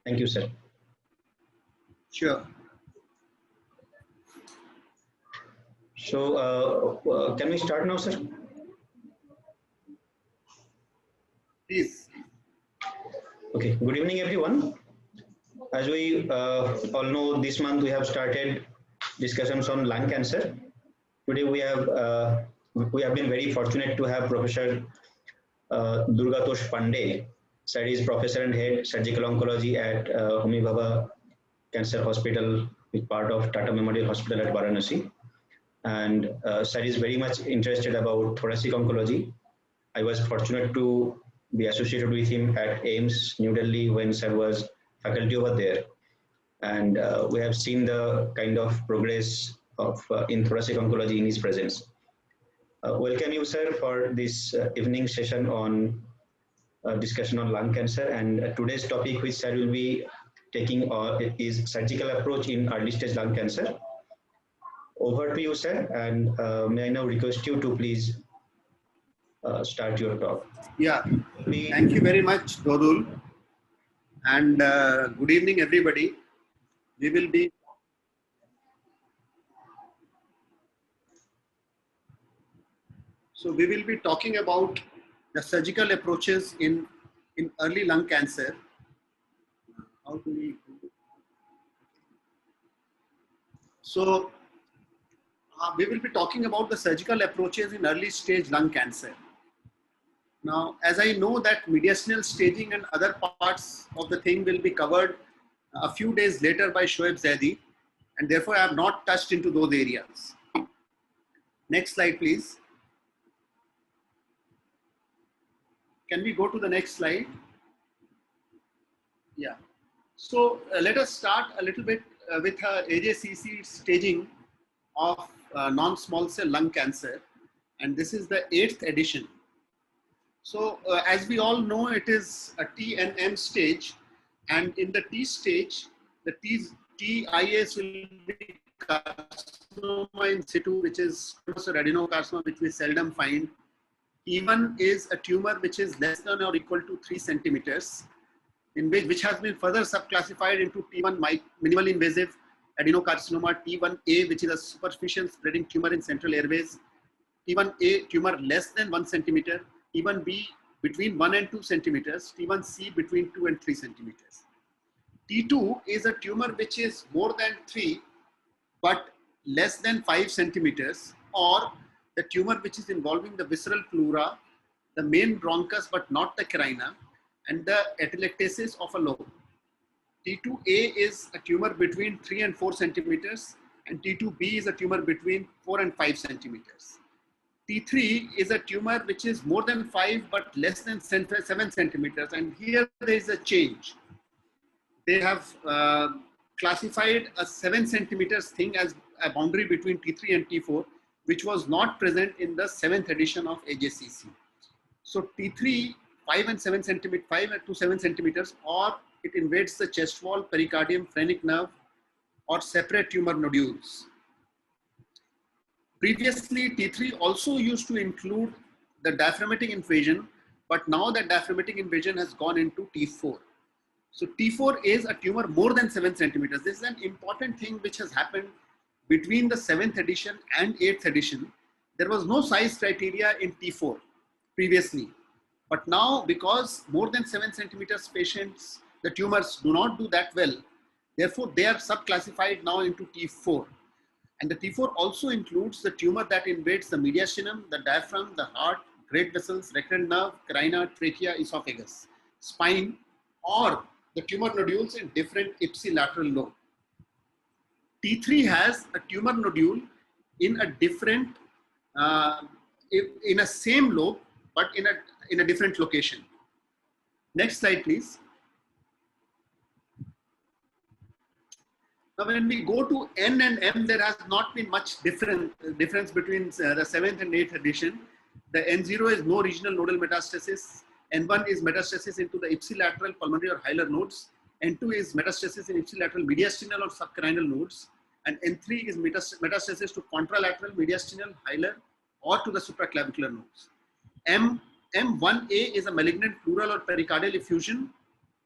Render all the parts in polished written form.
Thank you, sir. Sure. So, can we start now, sir? Please. Okay. Good evening, everyone. As we all know, this month we have started discussions on lung cancer. Today we have been very fortunate to have Professor Durgatosh Pandey, studies professor and head surgical oncology at Homi Bhabha Cancer Hospital, which part of Tata Memorial Hospital at Varanasi, and sir is very much interested about thoracic oncology. I was fortunate to be associated with him at AIMS New Delhi when sir was faculty over there, and we have seen the kind of progress of in thoracic oncology in his presence. Welcome you, sir, for this evening session on discussion on lung cancer, and today's topic which sir will be taking is surgical approach in early stage lung cancer. Over to you, sir, and may I now request you to please start your talk. Yeah, thank you very much, Dodul, and good evening, everybody. We will be talking about the surgical approaches in early lung cancer. How do we? So we will be talking about the surgical approaches in early stage lung cancer. Now, as I know that mediastinal staging and other parts of the thing will be covered a few days later by Shoaib Zaidi, and therefore I have not touched into those areas. Next slide, please. Can we go to the next slide? Yeah. So let us start a little bit with AJCC staging of non-small cell lung cancer, and this is the 8th edition. So as we all know, it is a T and M stage, and in the T stage, the TIS will be carcinoma in situ, which is adenocarcinoma, which we seldom find. T1 is a tumor which is less than or equal to 3 centimeters, which has been further subclassified into T1 minimally invasive adenocarcinoma, T1A, which is a superficial spreading tumor in central airways, T1A tumor less than 1 centimeter, T1B between 1 and 2 centimeters, T1C between 2 and 3 centimeters. T2 is a tumor which is more than 3 but less than 5 centimeters, or the tumor which is involving the visceral pleura, the main bronchus but not the carina, and the atelectasis of a lobe. T2A is a tumor between 3 and 4 centimeters, and T2B is a tumor between 4 and 5 centimeters. T3 is a tumor which is more than 5 but less than 7 centimeters, and here there is a change. They have classified a 7 centimeters thing as a boundary between T3 and T4, which was not present in the 7th edition of AJCC. So T3, 5 and 7 centimeters, 5 to 7 centimeters, or it invades the chest wall, pericardium, phrenic nerve, or separate tumor nodules. Previously, T3 also used to include the diaphragmatic invasion, but now that diaphragmatic invasion has gone into T4. So T4 is a tumor more than 7 centimeters. This is an important thing which has happened between the 7th edition and 8th edition. There was no size criteria in T4 previously, but now because more than 7 centimeters patients, the tumors do not do that well, therefore they are subclassified now into T4. And the T4 also includes the tumor that invades the mediastinum, the diaphragm, the heart, great vessels, recurrent nerve, carina, trachea, esophagus, spine, or the tumor nodules in different ipsilateral lobe. T3 has a tumor nodule in a different, in a same lobe, but in a different location. Next slide, please. Now, when we go to N and M, there has not been much difference between the 7th and 8th edition. The N0 is no regional nodal metastasis. N1 is metastasis into the ipsilateral pulmonary or hilar nodes. N2 is metastasis in ipsilateral mediastinal or subcarinal nodes. And N3 is metastasis to contralateral, mediastinal, hilar, or to the supraclavicular nodes. M1A is a malignant pleural or pericardial effusion,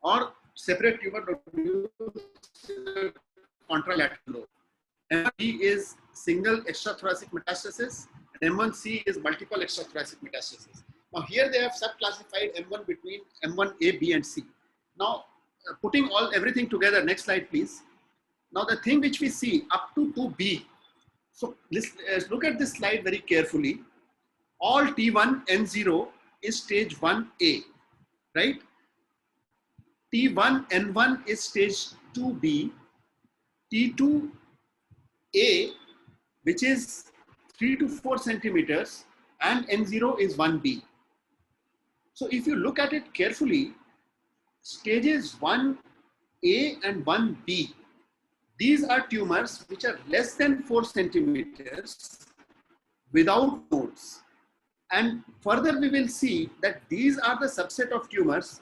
or separate tumor nodules contralateral. M1B is single extrathoracic metastasis, and M1C is multiple extrathoracic metastasis. Now here they have subclassified M1 between M1A, B, and C. Now putting everything together, next slide please. Now the thing which we see up to 2B. So let's look at this slide very carefully. All T1 N0 is stage 1A, right? T1 N1 is stage 2B. T2A, which is 3 to 4 centimeters, and N0 is 1B. So if you look at it carefully, stages 1A and 1B, these are tumors which are less than 4 centimeters without nodes. And further we will see that these are the subset of tumors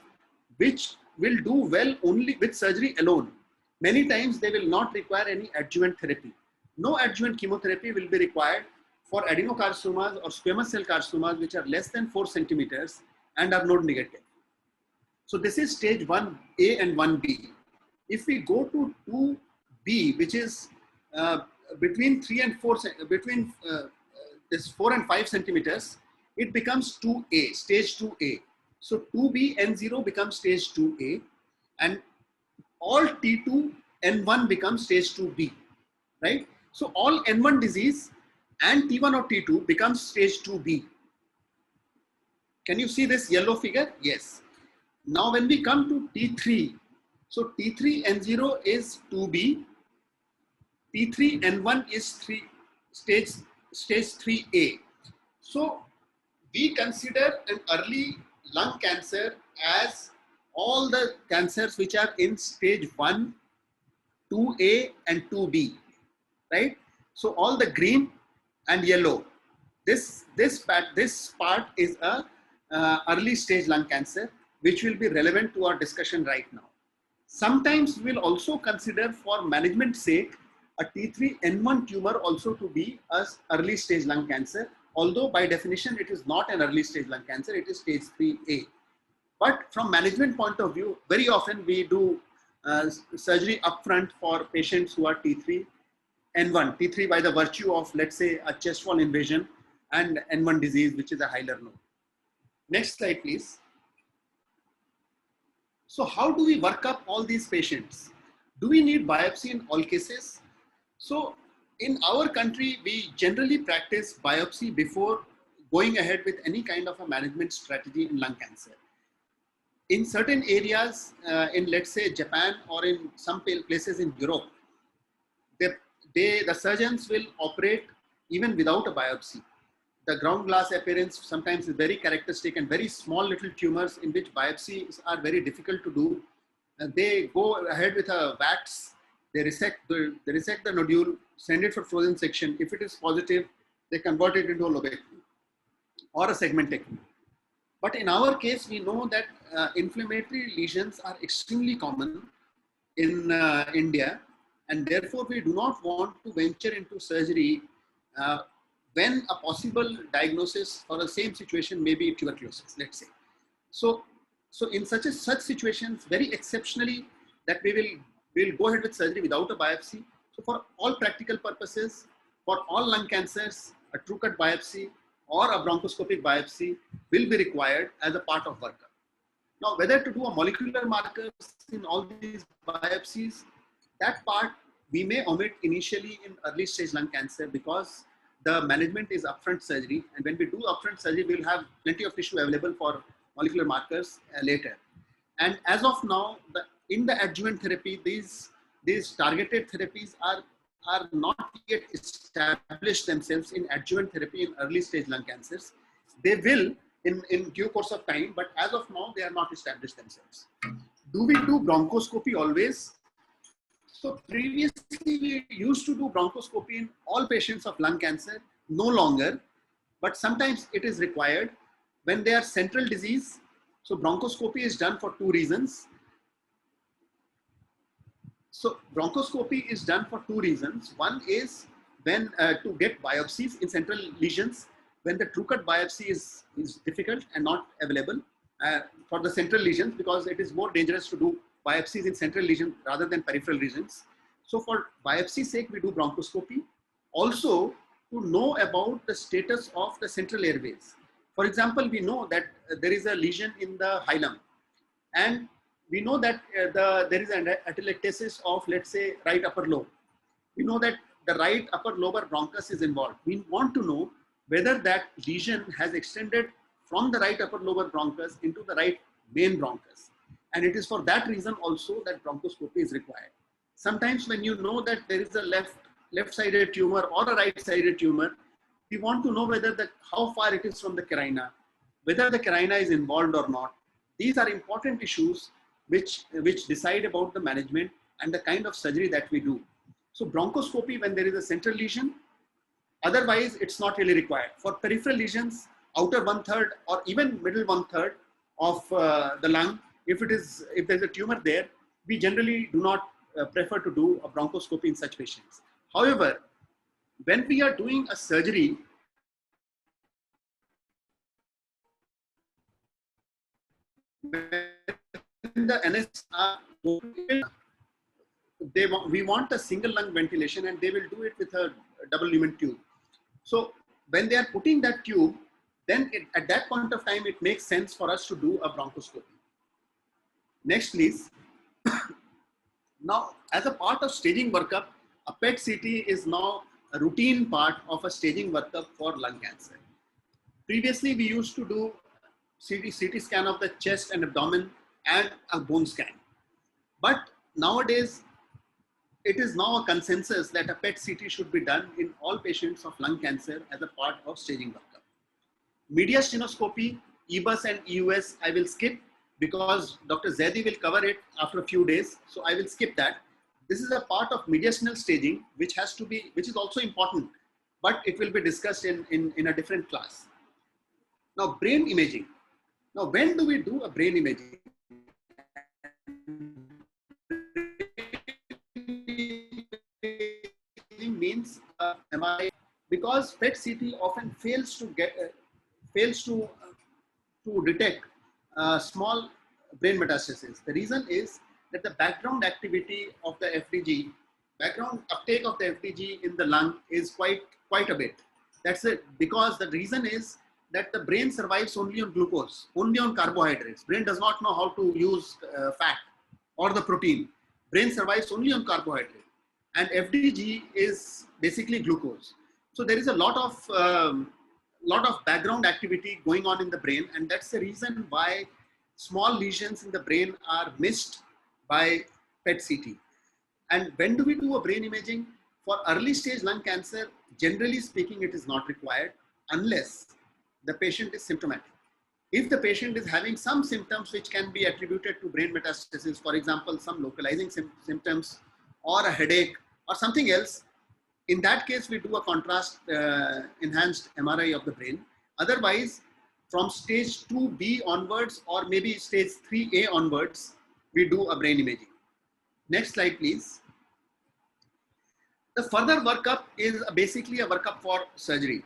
which will do well only with surgery alone. Many times they will not require any adjuvant therapy. No adjuvant chemotherapy will be required for adenocarcinomas or squamous cell carcinomas which are less than 4 centimeters and are node negative. So this is stage 1A and 1B. If we go to 2B, which is between 3 and 4, between this 4 and 5 centimeters, it becomes 2A, stage 2A. So 2B N0 becomes stage 2A, and all T2 N1 becomes stage 2B, right? So all N1 disease and T1 or T2 becomes stage 2B. Can you see this yellow figure? Yes. Now when we come to T3, so T3 N0 is 2B, T3 N1 is stage 3A. So we consider an early lung cancer as all the cancers which are in stage 1, 2A and 2B, right? So all the green and yellow, this part is a early stage lung cancer which will be relevant to our discussion right now. Sometimes we will also consider for management sake a T3 N1 tumor also to be a early stage lung cancer, although by definition it is not an early stage lung cancer, it is stage 3A. But from management point of view, very often we do surgery upfront for patients who are T3 N1, T3 by the virtue of, let's say, a chest wall invasion and N1 disease, which is a Hilar node. Next slide, please. So how do we work up all these patients? Do we need biopsy in all cases? So in our country, we generally practice biopsy before going ahead with any kind of a management strategy in lung cancer. In certain areas, in let's say Japan or in some places in Europe, the surgeons will operate even without a biopsy. The ground glass appearance sometimes is very characteristic, and very small little tumors in which biopsies are very difficult to do. They go ahead with a VATS, they resect the nodule, send it for frozen section. If it is positive, they convert it into a lobectomy or a segmentectomy. But in our case, we know that inflammatory lesions are extremely common in India, and therefore we do not want to venture into surgery when a possible diagnosis for the same situation may be tuberculosis, let's say. So in such situations, very exceptionally, that we will go ahead with surgery without a biopsy. So for all practical purposes, for all lung cancers, a true cut biopsy or a bronchoscopic biopsy will be required as a part of workup. Now, whether to do a molecular markers in all these biopsies, that part we may omit initially in early stage lung cancer because the management is upfront surgery. And when we do upfront surgery, we will have plenty of tissue available for molecular markers later. And as of now, in the adjuvant therapy, these targeted therapies are not yet established themselves in adjuvant therapy in early stage lung cancers. They will in due course of time, but as of now, they are not established themselves. Do we do bronchoscopy always? So previously we used to do bronchoscopy in all patients of lung cancer, no longer, but sometimes it is required when they are central disease. So bronchoscopy is done for two reasons. So bronchoscopy is done for two reasons. One is when to get biopsies in central lesions when the true cut biopsy is difficult and not available for the central lesions, because it is more dangerous to do biopsies in central lesion rather than peripheral regions. So for biopsy sake, we do bronchoscopy. Also to know about the status of the central airways. For example, we know that there is a lesion in the hilum, and we know that there is an atelectasis of, let's say, right upper lobe. We know that the right upper lobar bronchus is involved. We want to know whether that lesion has extended from the right upper lobar bronchus into the right main bronchus. And it is for that reason also that bronchoscopy is required. Sometimes when you know that there is a left-sided tumor or a right-sided tumor, we want to know whether how far it is from the carina, whether the carina is involved or not. These are important issues which decide about the management and the kind of surgery that we do. So bronchoscopy when there is a central lesion, otherwise it's not really required. For peripheral lesions, outer 1/3 or even middle 1/3 of the lung, if there's a tumor there, we generally do not prefer to do a bronchoscopy in such patients. However, when we are doing a surgery, when the NS are we want a single lung ventilation, and they will do it with a double lumen tube. So when they are putting that tube, then at that point of time, it makes sense for us to do a bronchoscopy. Next, please. Now, as a part of staging workup, a PET CT is now a routine part of a staging workup for lung cancer. Previously, we used to do CT scan of the chest and abdomen and a bone scan. But nowadays, it is now a consensus that a PET CT should be done in all patients of lung cancer as a part of staging workup. Mediastinoscopy, EBUS and EUS, I will skip because Dr. Zaidi will cover it after a few days. So I will skip that. This is a part of mediastinal staging, which is also important, but it will be discussed in a different class. Now, brain imaging. Now, when do we do a brain imaging? Means MRI, because PET CT often fails to detect small brain metastasis. The reason is that the background activity of the FDG, background uptake of the FDG in the lung is quite a bit. That's it, because the reason is that the brain survives only on glucose, only on carbohydrates. Brain does not know how to use fat or the protein. Brain survives only on carbohydrate. And FDG is basically glucose. So there is a lot of background activity going on in the brain, and that's the reason why small lesions in the brain are missed by PET CT. And when do we do a brain imaging? For early stage lung cancer, generally speaking, it is not required unless the patient is symptomatic. If the patient is having some symptoms which can be attributed to brain metastasis, for example, some localizing symptoms or a headache or something else, in that case, we do a contrast enhanced MRI of the brain. Otherwise, from stage 2B onwards or maybe stage 3A onwards, we do a brain imaging. Next slide, please. The further workup is basically a workup for surgery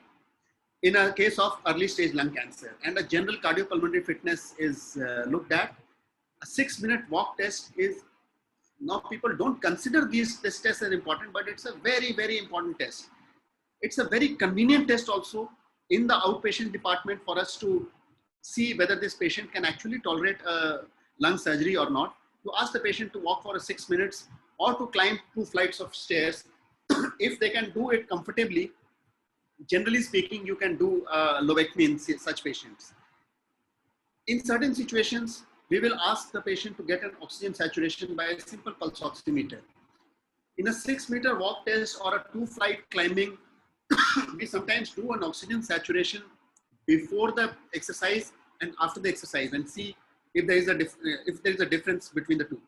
in a case of early stage lung cancer, and a general cardiopulmonary fitness is looked at. A 6-minute walk test is, now people don't consider this test as important, but it's a very, very important test. It's a very convenient test also in the outpatient department for us to see whether this patient can actually tolerate a lung surgery or not. To ask the patient to walk for 6 minutes or to climb 2 flights of stairs. If they can do it comfortably, generally speaking, you can do lobectomy in such patients. In certain situations, we will ask the patient to get an oxygen saturation by a simple pulse oximeter. In a 6-meter walk test or a 2-flight climbing, we sometimes do an oxygen saturation before the exercise and after the exercise and see if there is a difference between the two.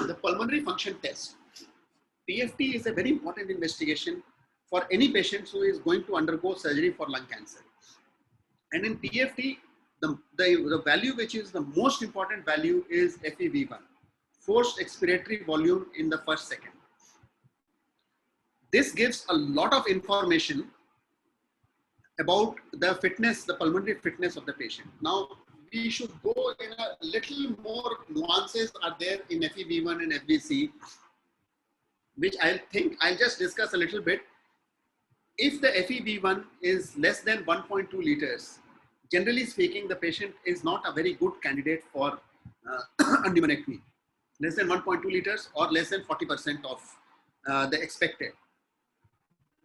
The pulmonary function test. PFT is a very important investigation for any patient who is going to undergo surgery for lung cancer. And in PFT, the value which is the most important value is FEV1, forced expiratory volume in the first second. This gives a lot of information about the fitness, the pulmonary fitness of the patient. Now, we should go in a little more nuances are there in FEV1 and FVC, which I think I'll just discuss a little bit. If the FEV1 is less than 1.2 liters, generally speaking, the patient is not a very good candidate for a pneumonectomy. Less than 1.2 liters or less than 40% of the expected.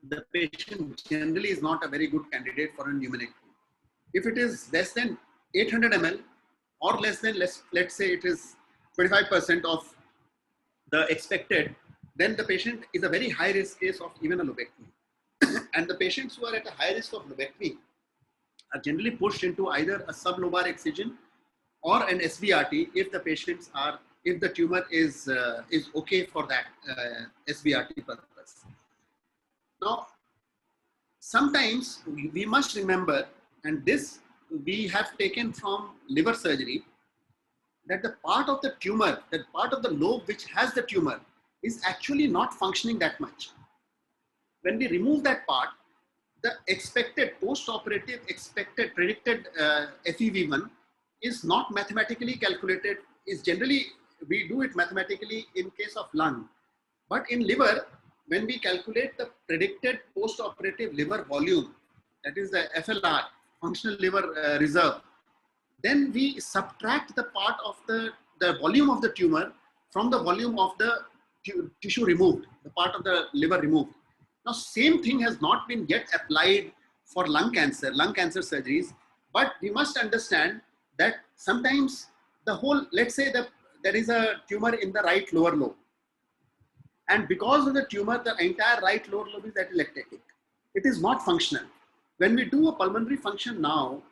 The patient generally is not a very good candidate for a pneumonectomy. If it is less than 800 ml or less than, let's say it is 25% of the expected, then the patient is a very high risk case of even a lobectomy. And the patients who are at a high risk of lobectomy are generally pushed into either a sublobar excision or an SBRT if the patients are, if the tumor is okay for that SBRT purpose. Now, sometimes we must remember, and this we have taken from liver surgery, that the part of the tumor, that part of the lobe which has the tumor is actually not functioning that much. When we remove that part, the expected post-operative predicted FEV1 is not mathematically calculated. Is generally, we do it mathematically in case of lung. But in liver, when we calculate the predicted post-operative liver volume, that is the FLR, functional liver reserve, then we subtract the part of the volume of the tumor from the volume of the tissue removed, the part of the liver removed. Now, same thing has not been yet applied for lung cancer surgeries, but we must understand that sometimes the whole, let's say that there is a tumor in the right lower lobe. And because of the tumor, the entire right lower lobe is atelectatic. It is not functional. When we do a pulmonary function now,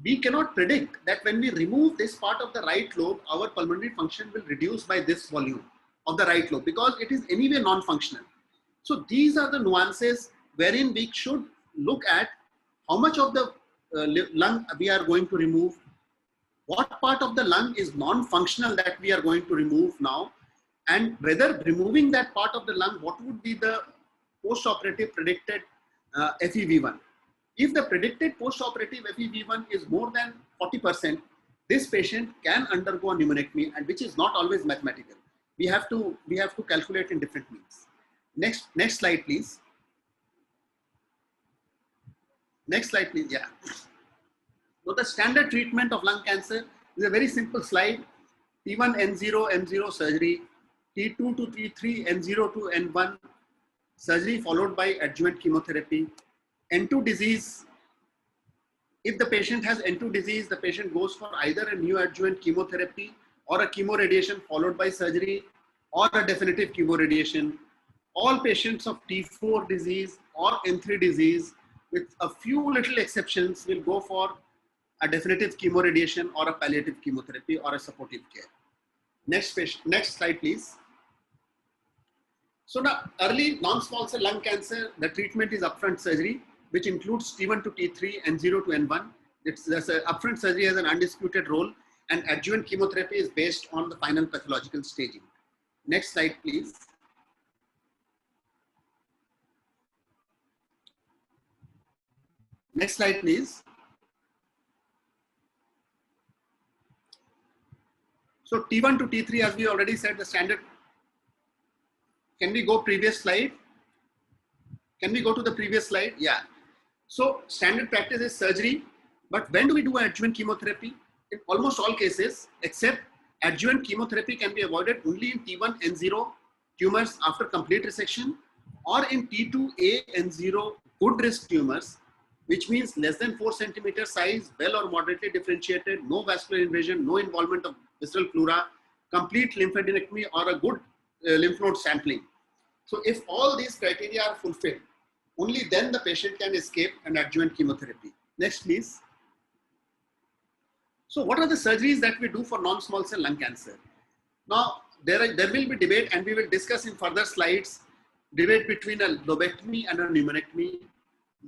we cannot predict that when we remove this part of the right lobe, our pulmonary function will reduce by this volume of the right lobe because it is anyway non-functional. So these are the nuances wherein we should look at how much of the lung we are going to remove, what part of the lung is non-functional that we are going to remove now, and whether removing that part of the lung, what would be the post-operative predicted FEV1. If the predicted post-operative FEV1 is more than 40%, this patient can undergo a pneumonectomy, and which is not always mathematical. We have to calculate in different means. Next slide, please. Next slide, please. Yeah. So the standard treatment of lung cancer is a very simple slide. T1 N0 M0 surgery, T2 to T3 N0 to N1 surgery followed by adjuvant chemotherapy. N2 disease. If the patient has N2 disease, the patient goes for either a neoadjuvant chemotherapy or a chemoradiation followed by surgery or a definitive chemoradiation. All patients of T4 disease or N3 disease, with a few little exceptions, will go for a definitive chemoradiation or a palliative chemotherapy or a supportive care. Next slide, please. So now, early non-small cell lung cancer, the treatment is upfront surgery, which includes T1 to T3 and 0 to N1. Upfront surgery has an undisputed role, and adjuvant chemotherapy is based on the final pathological staging. Next slide, please. Next slide, please. So T1 to T3, as we already said, the standard. Can we go previous slide? Can we go to the previous slide? Yeah. So standard practice is surgery, but when do we do adjuvant chemotherapy? In almost all cases, except adjuvant chemotherapy can be avoided only in T1 N0 tumors after complete resection, or in T2A N0 good risk tumors, which means less than 4 centimeter size, well or moderately differentiated, no vascular invasion, no involvement of visceral pleura, complete lymphadenectomy, or a good lymph node sampling. So if all these criteria are fulfilled, only then the patient can escape an adjuvant chemotherapy. Next, please. So what are the surgeries that we do for non-small cell lung cancer? Now, there will be debate, and we will discuss in further slides, debate between a lobectomy and a pneumonectomy,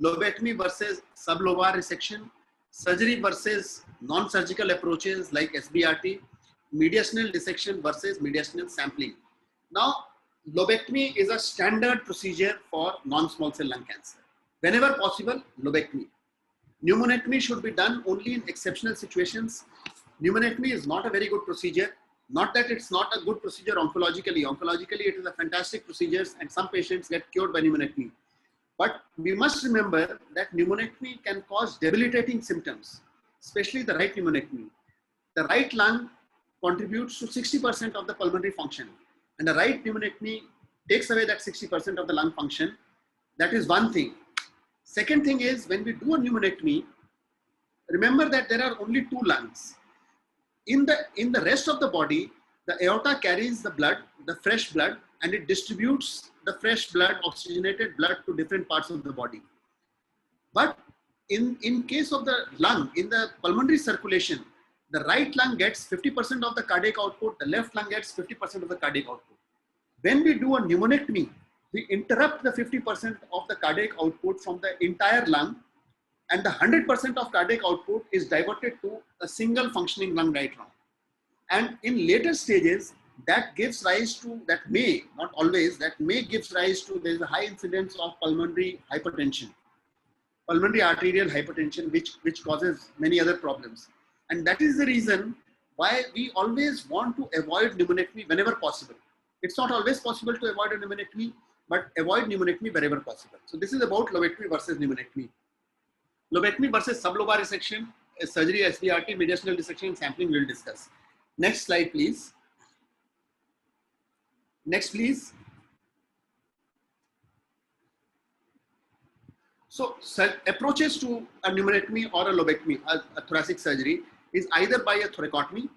lobectomy versus sublobar resection, surgery versus non-surgical approaches like SBRT, mediastinal dissection versus mediastinal sampling. Now, lobectomy is a standard procedure for non-small cell lung cancer. Whenever possible, lobectomy. Pneumonectomy should be done only in exceptional situations. Pneumonectomy is not a very good procedure. Not that it's not a good procedure oncologically. Oncologically, it is a fantastic procedure and some patients get cured by pneumonectomy. But we must remember that pneumonectomy can cause debilitating symptoms, especially the right pneumonectomy. The right lung contributes to 60% of the pulmonary function, and the right pneumonectomy takes away that 60% of the lung function. That is one thing. Second thing is, when we do a pneumonectomy, remember that there are only two lungs. In the rest of the body, the aorta carries the blood, the fresh blood, and it distributes the fresh blood, oxygenated blood to different parts of the body. But in case of the lung, in the pulmonary circulation, the right lung gets 50% of the cardiac output, the left lung gets 50% of the cardiac output. When we do a pneumonectomy, we interrupt the 50% of the cardiac output from the entire lung, and the 100% of cardiac output is diverted to a single functioning lung right now. And in later stages, that gives rise to, that may, not always, that may gives rise to, there is a high incidence of pulmonary hypertension, pulmonary arterial hypertension, which causes many other problems. And that is the reason why we always want to avoid pneumonectomy whenever possible. It's not always possible to avoid a pneumonectomy, but avoid pneumonectomy wherever possible. So this is about lobectomy versus pneumonectomy. Lobectomy versus sublobar resection, surgery, SBRT, mediastinal dissection, and sampling we will discuss. Next slide, please. Next, please. So approaches to a pneumonectomy or a lobectomy, a thoracic surgery, is either by a thoracotomy,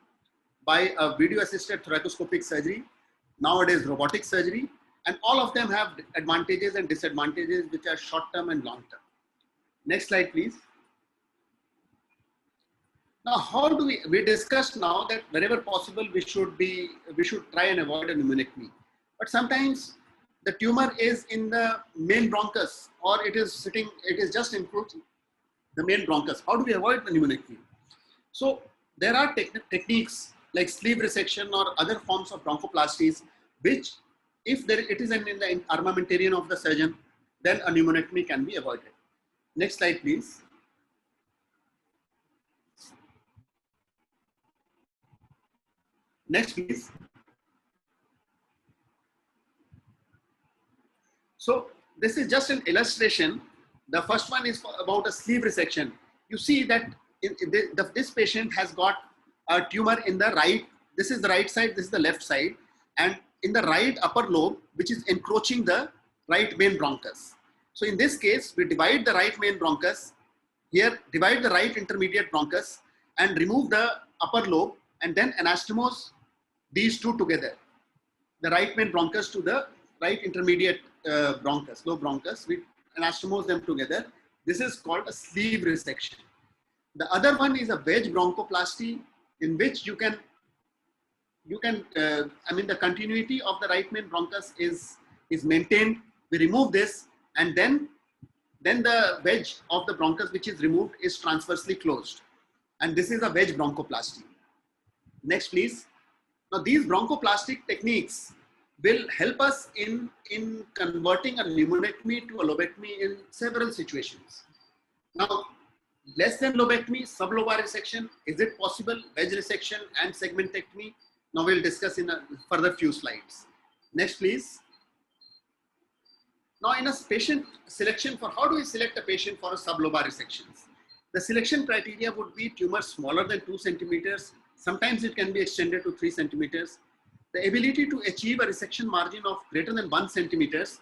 by a video-assisted thoracoscopic surgery, nowadays robotic surgery, and all of them have advantages and disadvantages which are short-term and long-term. Next slide, please. Now, how do we discussed now that wherever possible we should try and avoid a pneumonectomy. But sometimes the tumor is in the main bronchus, or it is just including the main bronchus. How do we avoid the pneumonectomy? So there are techniques like sleeve resection or other forms of bronchoplasties, which if it is in the armamentarium of the surgeon, then a pneumonectomy can be avoided. Next slide, please. Next, please. So this is just an illustration. The first one is about a sleeve resection. You see that this patient has got a tumor in the right. This is the right side, this is the left side. And in the right upper lobe, which is encroaching the right main bronchus. So in this case, we divide the right main bronchus. Here, divide the right intermediate bronchus and remove the upper lobe, and then anastomose these two together. The right main bronchus to the right intermediate bronchus, low bronchus, we anastomose them together. This is called a sleeve resection. The other one is a wedge bronchoplasty, in which the continuity of the right main bronchus is maintained. We remove this, and then the wedge of the bronchus which is removed is transversely closed. And this is a wedge bronchoplasty. Next, please. Now, these bronchoplastic techniques will help us in converting a pneumonectomy to a lobectomy in several situations. Now, less than lobectomy, sublobar resection, is it possible? Wedge resection and segmentectomy. Now we'll discuss in a further few slides. Next, please. Now, in a patient selection, for how do we select a patient for a sublobar resections? The selection criteria would be tumor smaller than 2 centimeters. Sometimes it can be extended to 3 centimeters. The ability to achieve a resection margin of greater than 1 centimeters,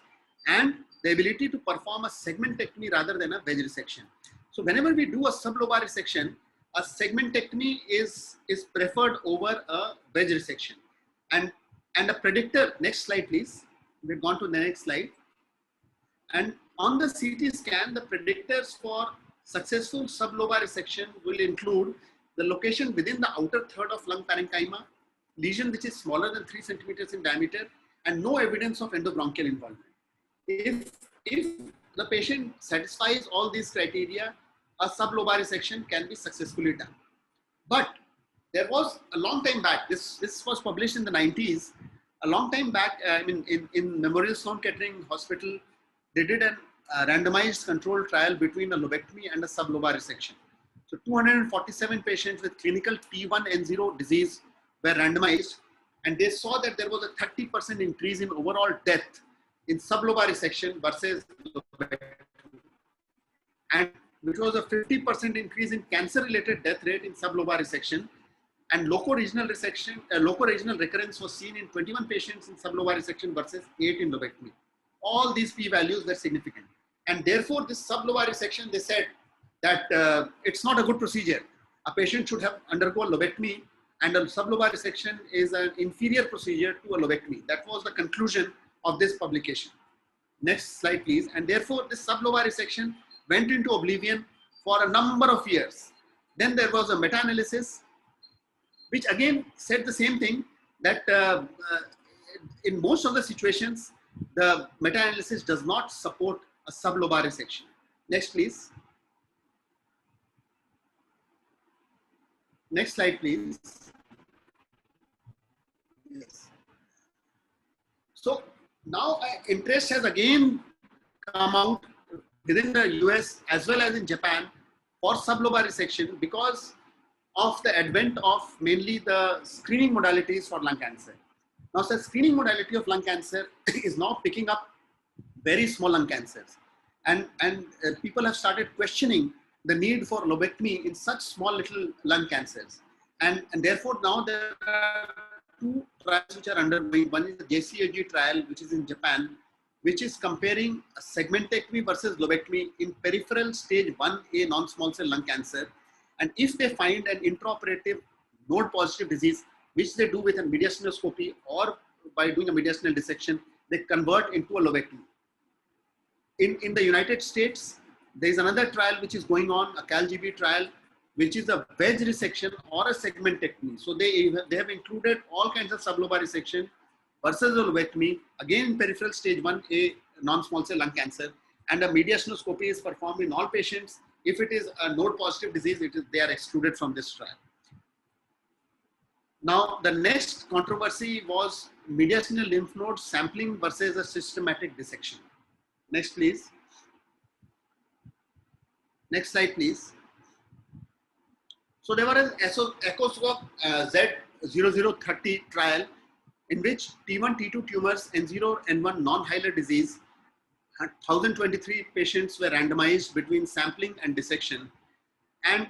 and the ability to perform a segmentectomy rather than a wedge resection. So whenever we do a sublobar resection, a segmentectomy is preferred over a wedge resection. And a predictor, next slide please. We've gone to the next slide. And on the CT scan, the predictors for successful sublobar resection will include the location within the outer third of lung parenchyma, lesion which is smaller than 3 centimeters in diameter, and no evidence of endobronchial involvement. If the patient satisfies all these criteria, a sublobar resection can be successfully done. But there was a long time back, this was published in the 90s, a long time back, in Memorial Sloan Kettering Hospital, they did randomized controlled trial between a lobectomy and a sublobar resection. So 247 patients with clinical T1N0 disease were randomized, and they saw that there was a 30% increase in overall death in sublobar resection versus lobectomy, and which was a 50% increase in cancer-related death rate in sublobar resection, and loco-regional recurrence was seen in 21 patients in sublobar resection versus 8 in lobectomy. All these p-values were significant, and therefore this sublobar resection, they said that it's not a good procedure. A patient should have undergo a lobectomy, and a sublobar resection is an inferior procedure to a lobectomy. That was the conclusion of this publication. Next slide, please. And therefore, this sublobar resection went into oblivion for a number of years. Then there was a meta-analysis, which again said the same thing, that in most of the situations, the meta-analysis does not support a sublobar resection. Next, please. Next slide, please. Yes. So now interest has again come out within the US as well as in Japan for sublobar resection because of the advent of mainly the screening modalities for lung cancer. Now, the screening modality of lung cancer is now picking up very small lung cancers, and people have started questioning the need for lobectomy in such small little lung cancers, and therefore now there are two trials which are undergoing. One is the JCAG trial, which is in Japan, which is comparing a segmentectomy versus lobectomy in peripheral stage 1A non-small cell lung cancer. And if they find an intraoperative node positive disease, which they do with a mediastinoscopy or by doing a mediastinal dissection, they convert into a lobectomy. In the United States, there is another trial which is going on, a CalGB trial, which is a wedge resection or a segmentectomy. So they have included all kinds of sublobar resection versus a lobectomy, again in peripheral stage 1A non-small cell lung cancer, and a mediastinoscopy is performed in all patients. If it is a node positive disease, they are excluded from this trial. Now, the next controversy was mediastinal lymph node sampling versus a systematic dissection. Next, please. Next slide, please. So there was an EchoScope Z0030 trial in which T1, T2 tumors, N0, N1 non-hilar disease, 1,023 patients were randomized between sampling and dissection. And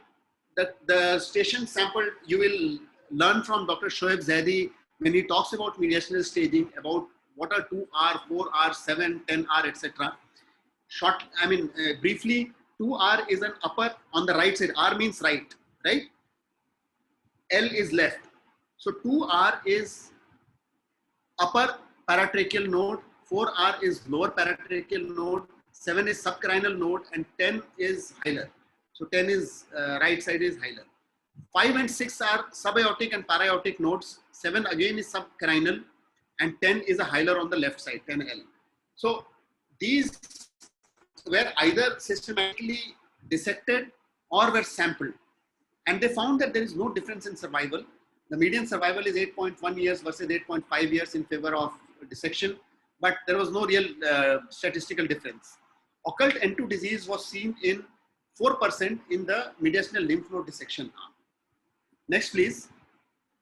the station sample, you will learn from Dr. Shoaib Zaidi when he talks about mediastinal staging, about what are 2R, 4R, 7, 10R, etc. Briefly, 2R is an upper on the right side. R means right? L is left. So 2R is upper paratracheal node, 4R is lower paratracheal node, 7 is subcarinal node, and 10 is hilar. So 10 is right side is hilar. 5 and 6 are subaortic and paraortic nodes. 7 again is subcarinal, and 10 is a hilar on the left side, 10L. So these were either systematically dissected or were sampled. And they found that there is no difference in survival. The median survival is 8.1 years versus 8.5 years in favor of dissection, but there was no real statistical difference. Occult N2 disease was seen in 4% in the mediastinal lymph node dissection arm. Next, please.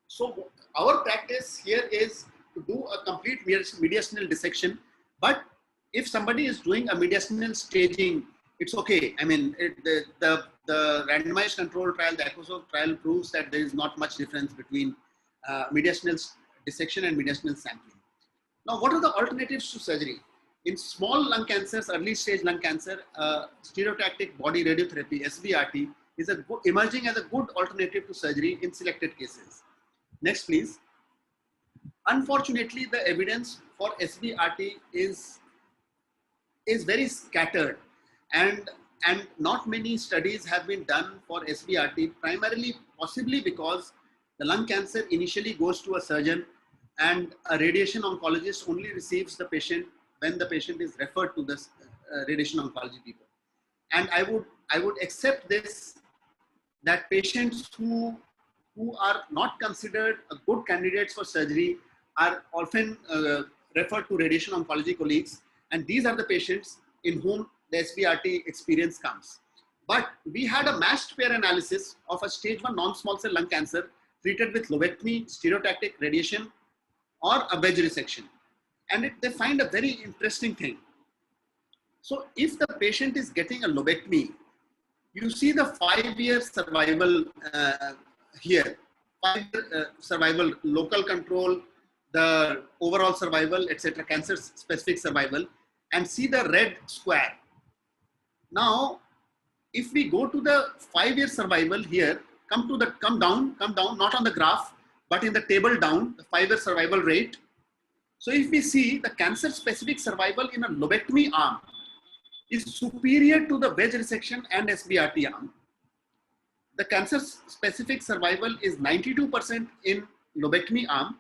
So our practice here is to do a complete mediastinal dissection, but if somebody is doing a mediastinal staging, it's okay. I mean, the randomized control trial, the EchoScope trial, proves that there is not much difference between mediastinal dissection and mediastinal sampling. Now, what are the alternatives to surgery? In small lung cancers, early stage lung cancer, stereotactic body radiotherapy, SBRT, is emerging as a good alternative to surgery in selected cases. Next, please. Unfortunately, the evidence for SBRT is very scattered, and not many studies have been done for SBRT, primarily possibly because the lung cancer initially goes to a surgeon and a radiation oncologist only receives the patient when the patient is referred to the radiation oncology people. And I would accept this, that patients who are not considered a good candidates for surgery are often referred to radiation oncology colleagues, and these are the patients in whom the SBRT experience comes. But we had a matched pair analysis of a stage 1 non-small cell lung cancer treated with lobectomy, stereotactic radiation, or a wedge resection. And they find a very interesting thing. So if the patient is getting a lobectomy, you see the 5-year survival here. 5-year survival, local control, the overall survival, etc., cancer specific survival, and see the red square. Now, if we go to the 5-year survival here, come down, not on the graph, but in the table down, the 5-year survival rate. So if we see the cancer specific survival in a lobectomy arm is superior to the wedge resection and SBRT arm. The cancer specific survival is 92% in lobectomy arm,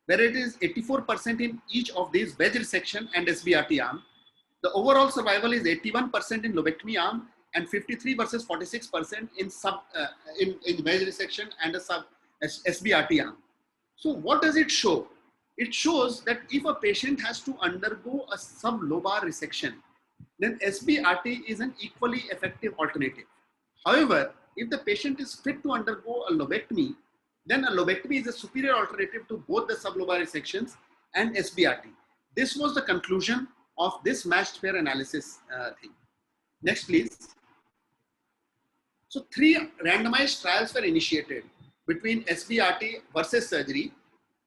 where it is 84% in each of these wedge resection and SBRT arm. The overall survival is 81% in lobectomy arm and 53 versus 46% in wedge resection and a SBRT arm. So what does it show? It shows that if a patient has to undergo a sublobar resection, then SBRT is an equally effective alternative. However, if the patient is fit to undergo a lobectomy, then a lobectomy is a superior alternative to both the sublobar resections and SBRT. This was the conclusion of this matched pair analysis thing. Next, please. So 3 randomized trials were initiated between SBRT versus surgery,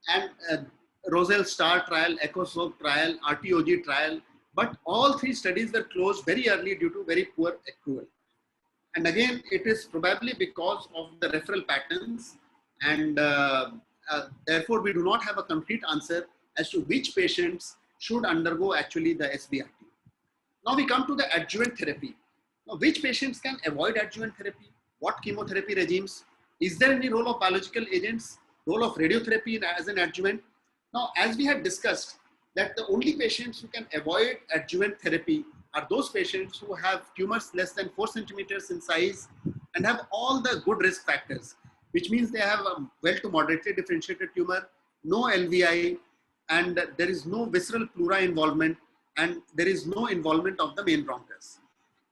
and Roselle Star trial, EchoScope trial, RTOG trial, but all 3 studies were closed very early due to very poor accrual. And again, it is probably because of the referral patterns, and therefore we do not have a complete answer as to which patients should undergo actually the SBRT. Now we come to the adjuvant therapy. Now, which patients can avoid adjuvant therapy? What chemotherapy regimes? Is there any role of biological agents? Role of radiotherapy as an adjuvant? Now, as we had discussed, that the only patients who can avoid adjuvant therapy are those patients who have tumors less than 4 centimeters in size and have all the good risk factors, which means they have a well to moderately differentiated tumor, no LVI, and there is no visceral pleura involvement, and there is no involvement of the main bronchus.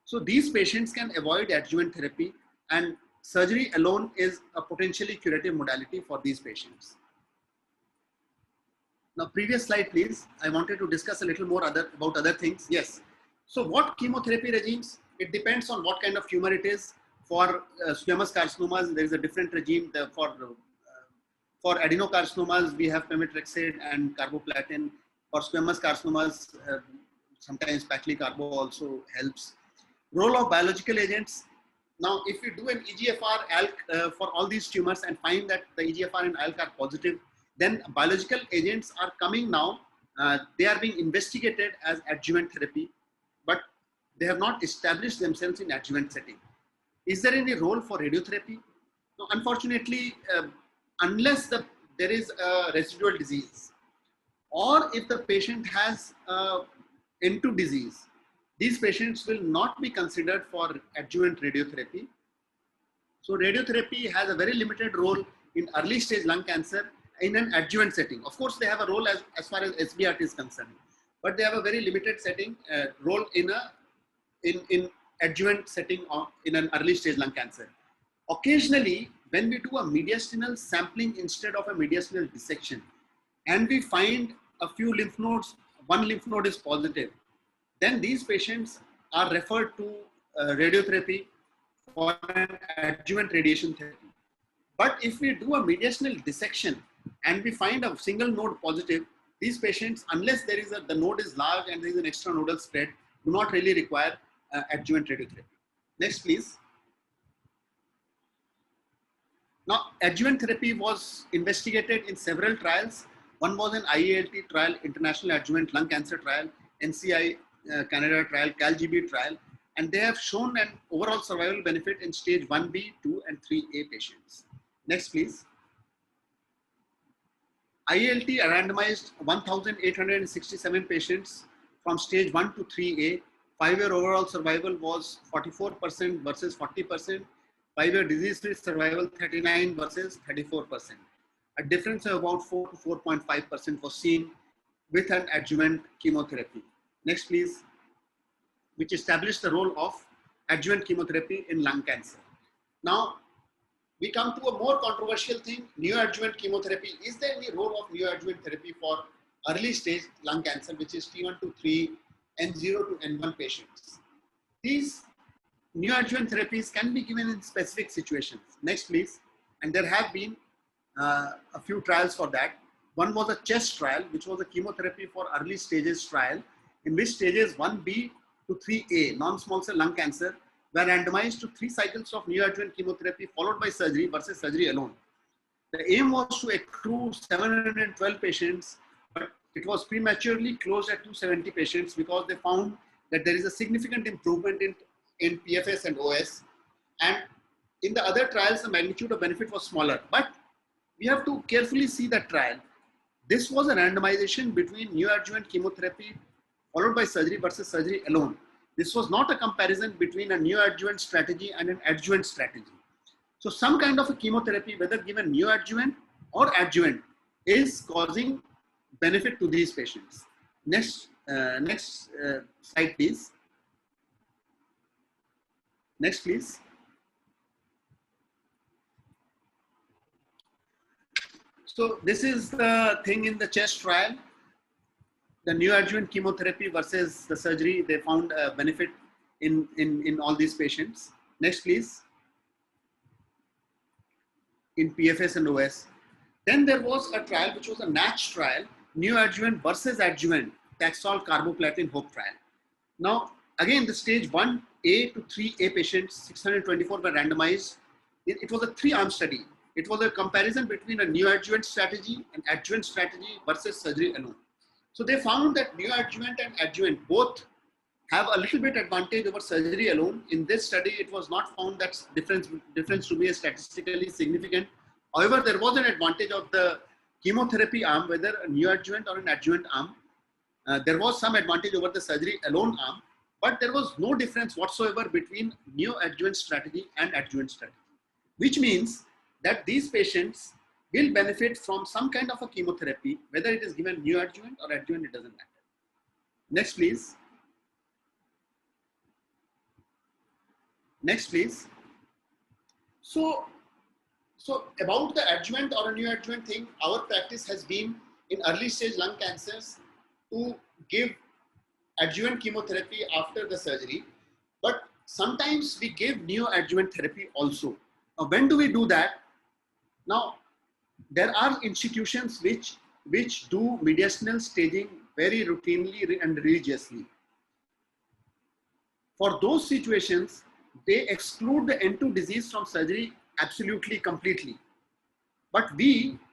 So these patients can avoid adjuvant therapy, and surgery alone is a potentially curative modality for these patients. Now, previous slide, please. I wanted to discuss a little more about other things. Yes. So what chemotherapy regimes? It depends on what kind of tumor it is. For squamous carcinomas, there is a different regime. For adenocarcinomas, we have pemetrexed and carboplatin. For squamous carcinomas, sometimes paclitaxel also helps. Role of biological agents. Now, if you do an EGFR ALK for all these tumors and find that the EGFR and ALK are positive, then biological agents are coming now. They are being investigated as adjuvant therapy, but they have not established themselves in adjuvant setting. Is there any role for radiotherapy? No, unfortunately, unless there is a residual disease, or if the patient has N2 disease, these patients will not be considered for adjuvant radiotherapy. So radiotherapy has a very limited role in early stage lung cancer in an adjuvant setting. Of course, they have a role as far as SBRT is concerned, but they have a very limited setting role in adjuvant setting in an early stage lung cancer. Occasionally, when we do a mediastinal sampling instead of a mediastinal dissection, and we find a few lymph nodes, one lymph node is positive, then these patients are referred to radiotherapy for an adjuvant radiation therapy. But if we do a mediastinal dissection and we find a single node positive, these patients, unless there is the node is large and there is an extranodal spread, do not really require adjuvant radiotherapy. Next, please. Now, adjuvant therapy was investigated in several trials. One was an IALT trial, International Adjuvant Lung Cancer Trial, NCI Canada trial, CalGB trial, and they have shown an overall survival benefit in stage 1B, 2, and 3A patients. Next, please. IALT randomized 1,867 patients from stage 1 to 3A. 5-year overall survival was 44% versus 40%. 5-year disease-free survival 39 versus 34%. A difference of about 4 to 4.5% was seen with an adjuvant chemotherapy. Next, please. which established the role of adjuvant chemotherapy in lung cancer. Now, we come to a more controversial thing, neoadjuvant chemotherapy. Is there any role of neoadjuvant therapy for early stage lung cancer, which is T1 to 3, N0 to N1 patients? These neoadjuvant therapies can be given in specific situations. Next, please. And there have been a few trials for that. One was a CHEST trial, which was a chemotherapy for early stages trial, in which stages 1B to 3A, non-small cell lung cancer, were randomized to 3 cycles of neoadjuvant chemotherapy followed by surgery versus surgery alone. The aim was to accrue 712 patients, but it was prematurely closed at 270 patients because they found that there is a significant improvement in PFS and OS. And in the other trials, the magnitude of benefit was smaller. But we have to carefully see that trial. This was a randomization between neoadjuvant chemotherapy followed by surgery versus surgery alone. This was not a comparison between a neoadjuvant strategy and an adjuvant strategy. So some kind of a chemotherapy, whether given neoadjuvant or adjuvant, is causing benefit to these patients. Next slide, please. Next, please. So this is the thing in the CHEST trial. The neoadjuvant chemotherapy versus the surgery, they found a benefit in all these patients. Next, please. In PFS and OS. Then there was a trial, which was a NATCH trial, neoadjuvant versus adjuvant, Taxol carboplatin HOPE trial. Now, again, the stage 1A to 3A patients, 624 were randomized. It was a 3-arm study. It was a comparison between a neoadjuvant strategy and adjuvant strategy versus surgery alone. So they found that neoadjuvant and adjuvant both have a little bit advantage over surgery alone. In this study, it was not found that difference to be statistically significant. However, there was an advantage of the chemotherapy arm, whether a neoadjuvant or an adjuvant arm. There was some advantage over the surgery alone arm, but there was no difference whatsoever between neoadjuvant strategy and adjuvant strategy, which means that these patients will benefit from some kind of a chemotherapy, whether it is given neoadjuvant or adjuvant, it doesn't matter. Next, please. Next, please. So about the adjuvant or a neoadjuvant thing, our practice has been in early stage lung cancers to give adjuvant chemotherapy after the surgery, but sometimes we give neoadjuvant therapy also. When do we do that? Now, there are institutions which do medicinal staging very routinely and religiously. For those situations, they exclude the N2 disease from surgery absolutely, completely. But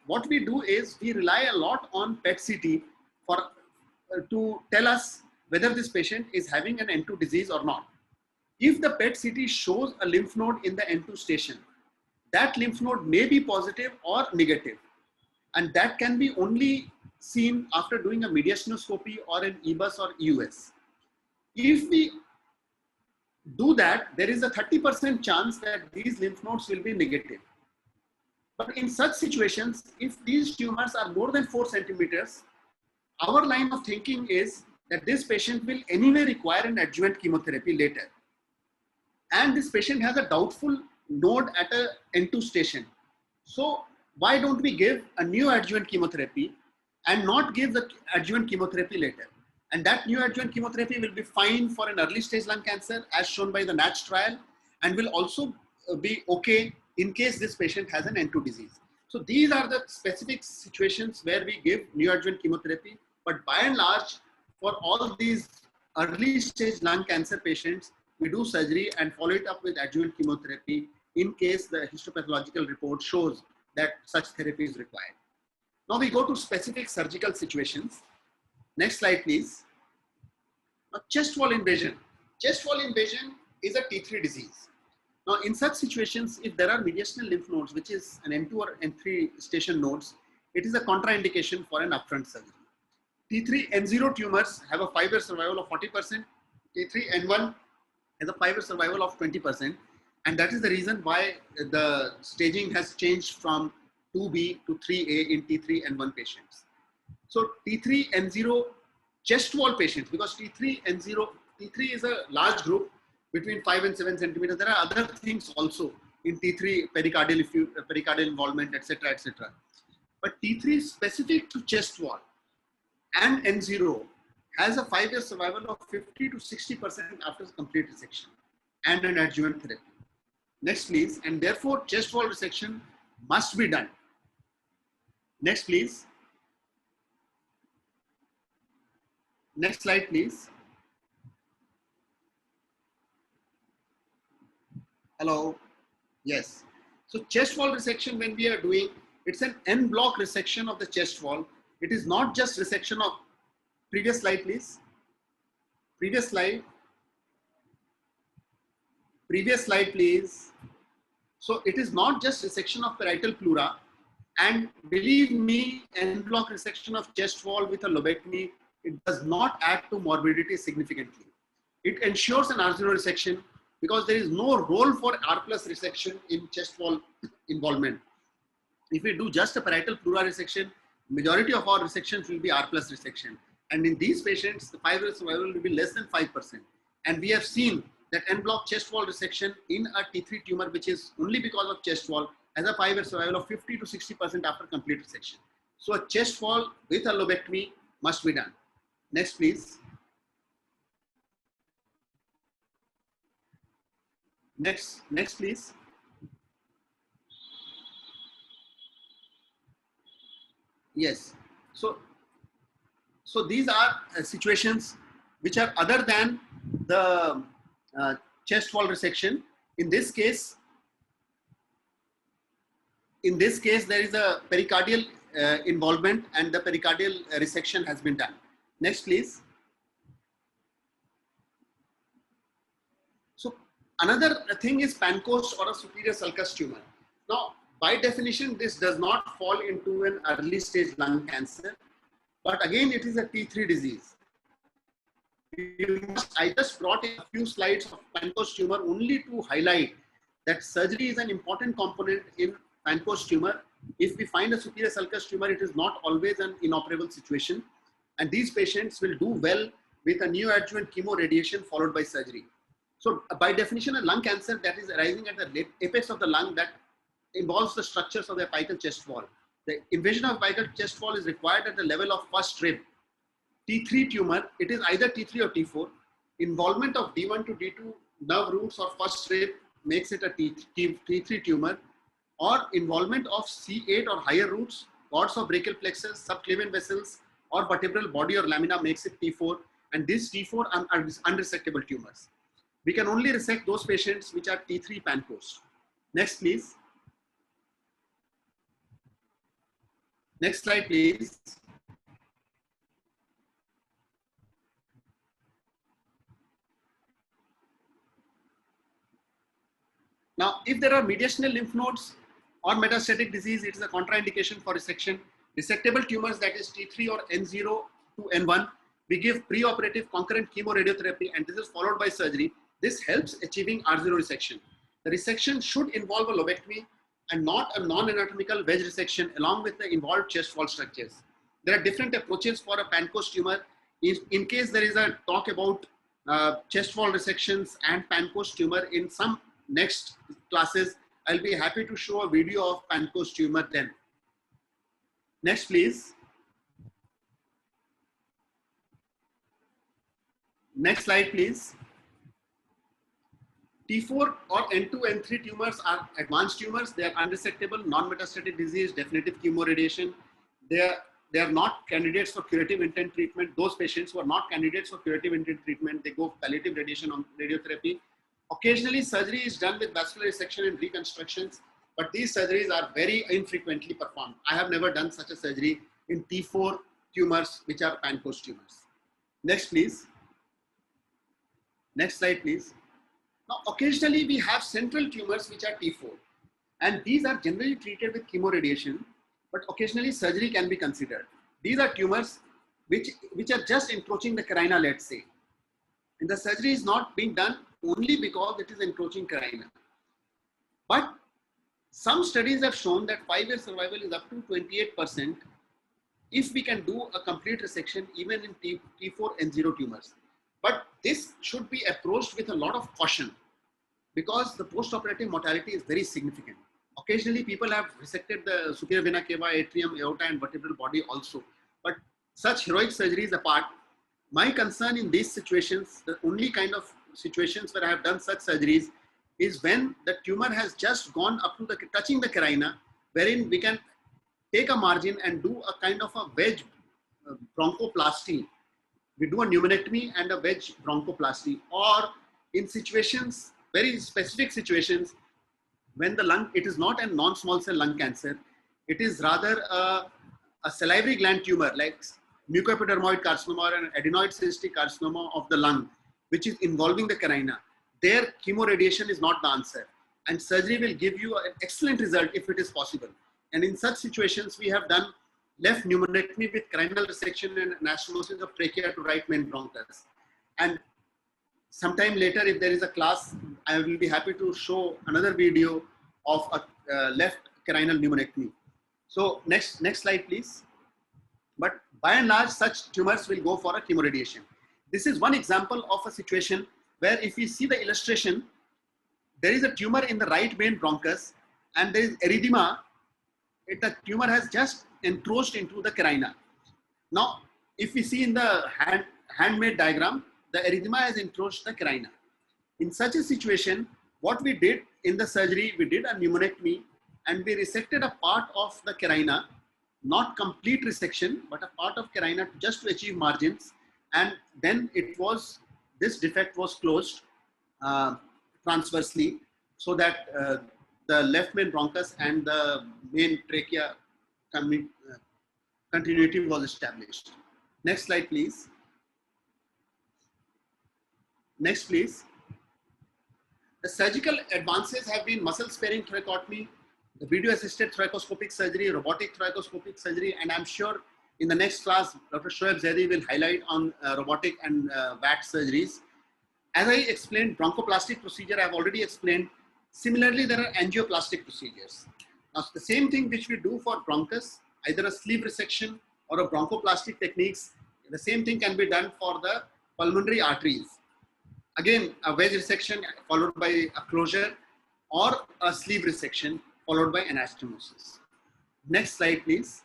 what we do is we rely a lot on PET-CT to tell us whether this patient is having an N2 disease or not. If the PET-CT shows a lymph node in the N2 station, that lymph node may be positive or negative. And that can be only seen after doing a mediastinoscopy or an EBUS or EUS. If we do that, there is a 30% chance that these lymph nodes will be negative. But in such situations, if these tumors are more than 4 centimeters, our line of thinking is that this patient will anyway require an adjuvant chemotherapy later. And this patient has a doubtful node at a N2 station. So why don't we give a neoadjuvant chemotherapy and not give the adjuvant chemotherapy later? And that neoadjuvant chemotherapy will be fine for an early stage lung cancer as shown by the NATCH trial, and will also be okay in case this patient has an N2 disease. So these are the specific situations where we give neoadjuvant chemotherapy, but by and large, for all these early stage lung cancer patients, we do surgery and follow it up with adjuvant chemotherapy in case the histopathological report shows that such therapy is required. Now we go to specific surgical situations. Next slide, please. Now, chest wall invasion. Chest wall invasion is a T3 disease. Now, in such situations, if there are mediastinal lymph nodes, which is an N2 or N3 station nodes, it is a contraindication for an upfront surgery. T3 N0 tumors have a 5-year survival of 40%. T3 N1 has a 5-year survival of 20%. And that is the reason why the staging has changed from 2B to 3A in T3 N1 patients. So T3 N0 chest wall patients, because T3 T3 is a large group between 5 and 7 centimeters. There are other things also in T3, pericardial involvement, etc., etc. But T3 is specific to chest wall and N0 has a 5-year survival of 50 to 60% after complete resection and an adjuvant therapy. Next, please. And therefore, chest wall resection must be done. Next, please. Next slide, please. Hello. Yes. So chest wall resection, when we are doing, it's an en bloc resection of the chest wall. It is not just resection of, previous slide, please. Previous slide. Previous slide, please. So it is not just resection of parietal pleura, and believe me, en bloc resection of chest wall with a lobectomy, it does not add to morbidity significantly. It ensures an R0 resection because there is no role for R plus resection in chest wall involvement. If we do just a parietal pleura resection, majority of our resections will be R plus resection. And in these patients, the 5-year survival will be less than 5%. And we have seen that en bloc chest wall resection in a T3 tumor, which is only because of chest wall, has a 5-year survival of 50 to 60% after complete resection. So a chest wall with a lobectomy must be done. Next, please. Next, please. Yes. So these are situations which are other than the chest wall resection. In this case, there is a pericardial involvement and the pericardial resection has been done. Next, please. So another thing is Pancoast or a superior sulcus tumor. Now, by definition, this does not fall into an early stage lung cancer, but again, it is a T3 disease. I just brought in a few slides of Pancoast tumor only to highlight that surgery is an important component in Pancoast tumor. If we find a superior sulcus tumor, it is not always an inoperable situation. And these patients will do well with a neoadjuvant chemoradiation followed by surgery. So by definition, a lung cancer that is arising at the apex of the lung that involves the structures of the apical chest wall. The invasion of apical chest wall is required at the level of first rib. T3 tumor, it is either T3 or T4. Involvement of D1 to D2 nerve roots or first rib makes it a T3 tumor, or involvement of C8 or higher roots, cords of brachial plexus, subclavian vessels, or vertebral body or lamina makes it T4, and these T4 are unresectable tumors. We can only resect those patients which are T3 Pancoast. Next, please. Next slide, please. Now, if there are mediastinal lymph nodes or metastatic disease, it is a contraindication for resection. Resectable tumors, that is T3 or N0 to N1, we give preoperative concurrent chemoradiotherapy, and this is followed by surgery. This helps achieving R0 resection. The resection should involve a lobectomy and not a non-anatomical wedge resection along with the involved chest wall structures. There are different approaches for a Pancoast tumor. In case there is a talk about chest wall resections and Pancoast tumor in some next classes, I'll be happy to show a video of Pancoast tumor then. Next, please. Next slide, please. T4 or N2, N3 tumors are advanced tumors. They are unresectable, non-metastatic disease, definitive chemoradiation. They are not candidates for curative intent treatment. Those patients who are not candidates for curative intent treatment, they go palliative radiation on radiotherapy. Occasionally, surgery is done with vascular resection and reconstructions, but these surgeries are very infrequently performed. I have never done such a surgery in T4 tumors, which are Pancoast tumors. Next, please. Next slide, please. Now, occasionally we have central tumors which are T4, and these are generally treated with chemoradiation, but occasionally surgery can be considered. These are tumors which are just encroaching the carina, let's say. And the surgery is not being done only because it is encroaching carina. But some studies have shown that 5-year survival is up to 28% if we can do a complete resection even in T4 N0 tumors. But this should be approached with a lot of caution because the post-operative mortality is very significant. Occasionally, people have resected the superior vena cava, atrium, aorta, and vertebral body also. But such heroic surgeries apart, my concern in these situations, the only kind of situations where I have done such surgeries is when the tumor has just gone up to the touching the carina, wherein we can take a margin and do a kind of a wedge bronchoplasty. We do a pneumonectomy and a wedge bronchoplasty, or in situations, very specific situations, when the lung, it is not a non-small cell lung cancer, it is rather a salivary gland tumor like mucoepidermoid carcinoma or an adenoid cystic carcinoma of the lung, which is involving the carina. There, chemoradiation is not the answer, and surgery will give you an excellent result if it is possible. And in such situations, we have done left pneumonectomy with carinal resection and anastomosis of trachea to right main bronchus. And sometime later, if there is a class, I will be happy to show another video of a left carinal pneumonectomy. So next slide, please. But by and large, such tumors will go for a chemoradiation. This is one example of a situation where if you see the illustration, there is a tumor in the right main bronchus and there is erythema. The tumor has just encroached into the carina. Now, if we see in the handmade diagram, the erythema has encroached the carina. In such a situation, what we did in the surgery, we did a pneumonectomy and we resected a part of the carina, not complete resection, but a part of carina just to achieve margins. And then this defect was closed transversely so that the left main bronchus and the main trachea continuity was established. Next slide, please. Next, please. The surgical advances have been muscle sparing thoracotomy, the video assisted thoracoscopic surgery, robotic thoracoscopic surgery, and I'm sure in the next class, Dr. Shoaib Zaidi will highlight on robotic and VAT surgeries. As I explained, bronchoplastic procedure I have already explained. Similarly, there are angioplastic procedures. Now, the same thing which we do for bronchus, either a sleeve resection or a bronchoplastic techniques, the same thing can be done for the pulmonary arteries. Again, a wedge resection followed by a closure or a sleeve resection followed by anastomosis. Next slide, please.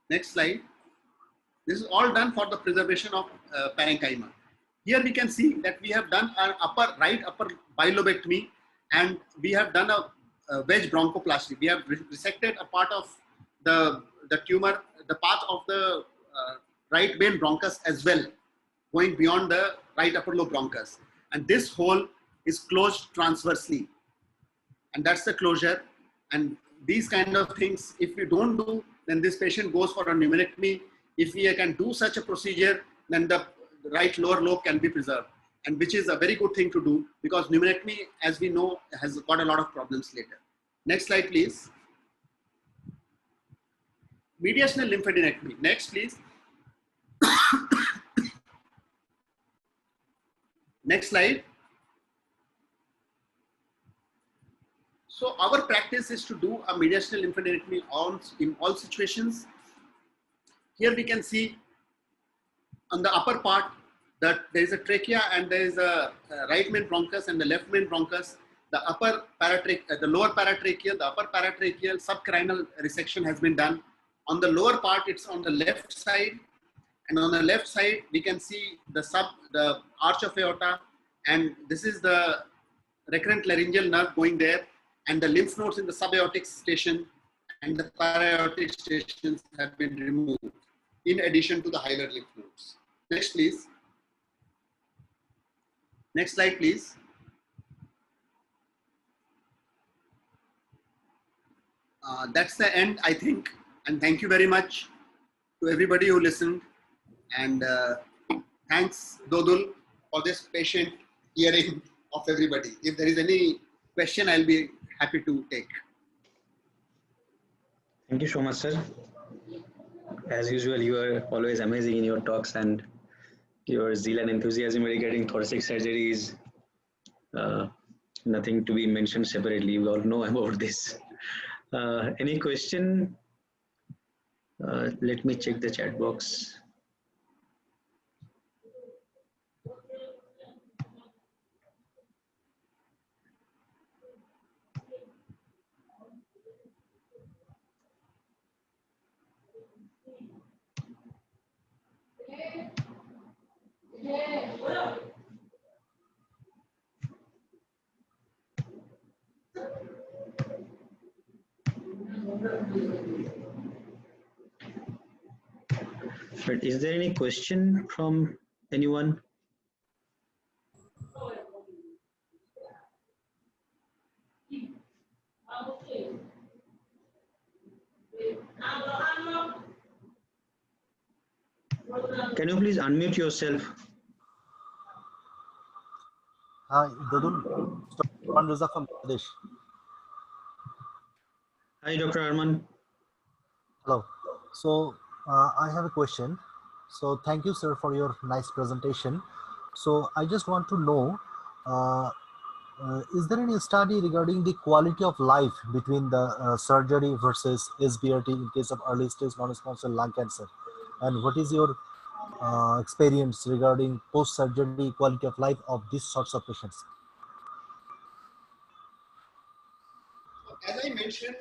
Next slide. This is all done for the preservation of parenchyma. Here we can see that we have done an right upper bilobectomy and we have done a wedge bronchoplasty. We have resected a part of the tumor, the path of the right main bronchus as well, going beyond the right upper lobe bronchus. And this hole is closed transversely. And that's the closure. And these kind of things, if we don't do, then this patient goes for a pneumonectomy. If we can do such a procedure, then the right lower lobe can be preserved. And which is a very good thing to do because pneumonectomy, as we know, has got a lot of problems later. Next slide, please. Mediastinal lymphadenectomy. Next, please. Next slide. So our practice is to do a mediastinal lymphadenectomy in all situations. Here we can see on the upper part that there is a trachea and there is a right main bronchus and the left main bronchus. The upper paratracheal, the lower paratracheal, the upper paratracheal subcarinal resection has been done. On the lower part, it's on the left side. And on the left side, we can see the arch of aorta, and this is the recurrent laryngeal nerve going there, and the lymph nodes in the subaortic station and the para-aortic stations have been removed, in addition to the hilar lymph nodes. Next, please. Next slide, please. That's the end, I think, and thank you very much to everybody who listened. And thanks, Dodul, for this patient hearing of everybody. If there is any question, I'll be happy to take. Thank you so much, sir. As usual, you are always amazing in your talks, and your zeal and enthusiasm regarding thoracic surgery is nothing to be mentioned separately. You all know about this. Any question? Let me check the chat box. But is there any question from anyone? Can you please unmute yourself? Hi, Dudun, Dr. from Bangladesh. Hi, Dr. Arman. Hello. So I have a question. So thank you, sir, for your nice presentation. So I just want to know, is there any study regarding the quality of life between the surgery versus SBRT in case of early stage non-small cell lung cancer? And what is your experience regarding post-surgery quality of life of these sorts of patients? As I mentioned,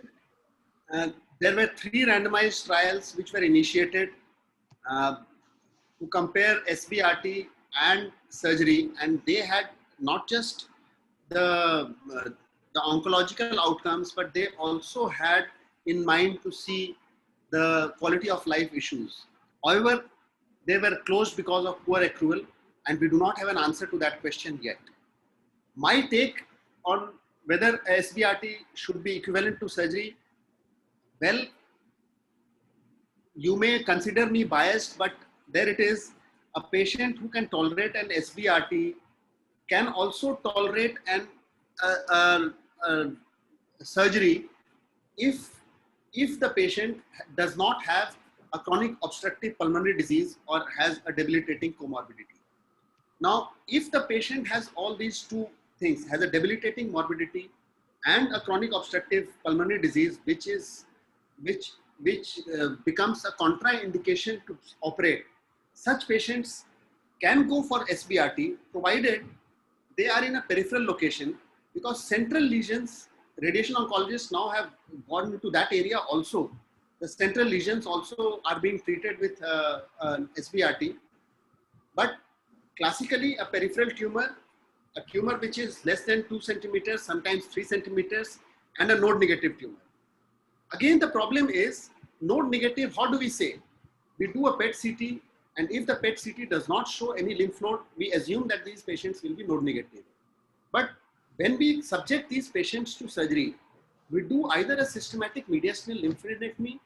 there were 3 randomized trials which were initiated to compare SBRT and surgery, and they had not just the oncological outcomes, but they also had in mind to see the quality of life issues. However, they were closed because of poor accrual, and we do not have an answer to that question yet. My take on whether SBRT should be equivalent to surgery, well, you may consider me biased, but there it is. A patient who can tolerate an SBRT can also tolerate an surgery if the patient does not have a chronic obstructive pulmonary disease or has a debilitating comorbidity. Now, if the patient has all these 2 things, has a debilitating morbidity and a chronic obstructive pulmonary disease, which becomes a contraindication to operate, such patients can go for SBRT provided they are in a peripheral location, because central lesions, radiation oncologists now have gone into that area also. The central lesions also are being treated with SBRT, but classically a peripheral tumor, a tumor which is less than 2 centimeters, sometimes 3 centimeters, and a node negative tumor. Again, the problem is node negative. How do we say? We do a PET CT, and if the PET CT does not show any lymph node, we assume that these patients will be node negative. But when we subject these patients to surgery, we do either a systematic mediastinal lymphadenectomy